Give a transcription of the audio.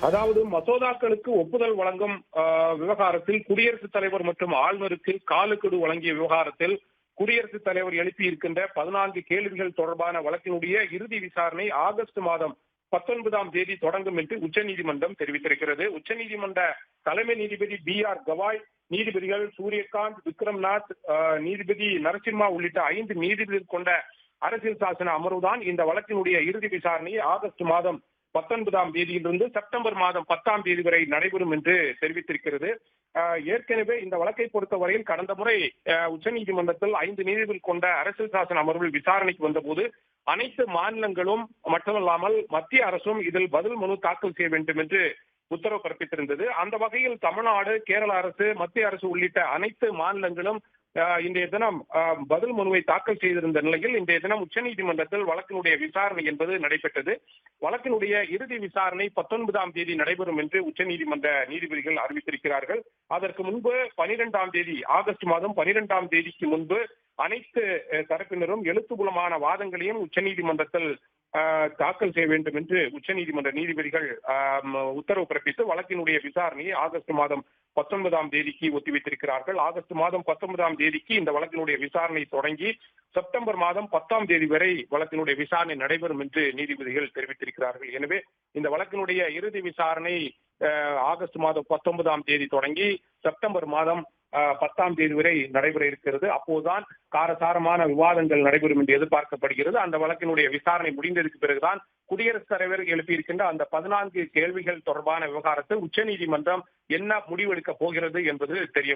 அதாவது மசோதாக்களுக்கு ஒப்புதல் வழங்கும் விவகாரத்தில் குடியரசுத் தலைவர் மற்றும் ஆளுநருக்கு காலக்கெடு வழங்கிய விவகாரத்தில் குடியரசுத் தலைவர் எழுப்பியிருக்கின்ற 14 கேள்விகள் தொடர்பான வழக்கினுடைய இறுதி விசாரணை ஆகஸ்ட் மாதம் 19ஆம் தேதி தொடங்கும் என்று உச்சநீதிமன்றம் தெரிவித்திருக்கிறது. உச்சநீதிமன்ற தலைமை நீதிபதி B.R. கவாய், நீதிபதிகள் சூரியகாந்த், விக்ரம்நாத், நீதிபதி நரசிம்மா உள்ளிட்ட 5 நீதிபதிகள் கொண்ட அரசியல் சாசன அமர்வுதான் இந்த வழக்கினுடைய இறுதி விசாரணையை ஆகஸ்ட் மாதம் 19ஆம் தேதியிலிருந்து செப்டம்பர் மாதம் 10ஆம் தேதி வரை நடைபெறும் என்று தெரிவித்திருக்கிறது. ஏற்கனவே இந்த வழக்கை பொறுத்தவரையில் கடந்த முறை உச்சநீதிமன்றத்தில் 5 நீதிபதிகள் கொண்ட அரசியல் சாசன அமர்வில் விசாரணைக்கு வந்தபோது அனைத்து மாநிலங்களும் மட்டுமல்லாமல் மத்திய அரசும் இதில் பதில் மனு தாக்கல் செய்ய வேண்டும் என்று உத்தரவு பிறப்பித்திருந்தது. அந்த வகையில் தமிழ்நாடு, கேரள அரசு, மத்திய அரசு உள்ளிட்ட அனைத்து மாநிலங்களும் இன்றைய தினம் பதில் மனுவை தாக்கல் செய்திருந்த நிலையில் இன்றைய தினம் உச்சநீதிமன்றத்தில் வழக்கினுடைய விசாரணை என்பது நடைபெற்றது. வழக்கினுடைய இறுதி விசாரணை 19ஆம் தேதி நடைபெறும் என்று உச்சநீதிமன்ற நீதிபதிகள் அறிவித்திருக்கிறார்கள். அதற்கு முன்பு 12ஆம் தேதி ஆகஸ்ட் மாதம் 12ஆம் தேதிக்கு முன்பு அனைத்து தரப்பினரும் எழுத்துப்பூர்வமான வாதங்களையும் உச்சநீதிமன்றத்தில் தாக்கல் செய்ய வேண்டும் என்று உச்சநீதிமன்ற நீதிபதிகள் உத்தரவு பிறப்பித்து வழக்கினுடைய விசாரணையை ஆகஸ்ட் மாதம் 19ஆம் தேதிக்கு ஒத்திவைத்திருக்கிறார்கள். ஆகஸ்ட் மாதம் 19ஆம் தேதிக்கு இந்த வழக்கினுடைய விசாரணை தொடங்கி செப்டம்பர் மாதம் 10ஆம் தேதி வரை வழக்கினுடைய விசாரணை நடைபெறும் என்று நீதிபதிகள் தெரிவித்திருக்கிறார்கள். எனவே இந்த வழக்கினுடைய இறுதி விசாரணை ஆகஸ்ட் மாதம் 19ஆம் தேதி தொடங்கி செப்டம்பர் மாதம் 10ஆம் தேதி வரை நடைபெற இருக்கிறது. அப்போதுதான் காரசாரமான விவாதங்கள் நடைபெறும் என்று எதிர்பார்க்கப்படுகிறது. அந்த வழக்கினுடைய விசாரணை முடிந்ததற்கு பிறகுதான் குடியரசுத் தலைவர் எழுப்பியிருக்கின்ற அந்த 14 கேள்விகள் தொடர்பான விவகாரத்தில் உச்சநீதிமன்றம் என்ன முடிவெடுக்கப் போகிறது என்பது தெரிய வரும்.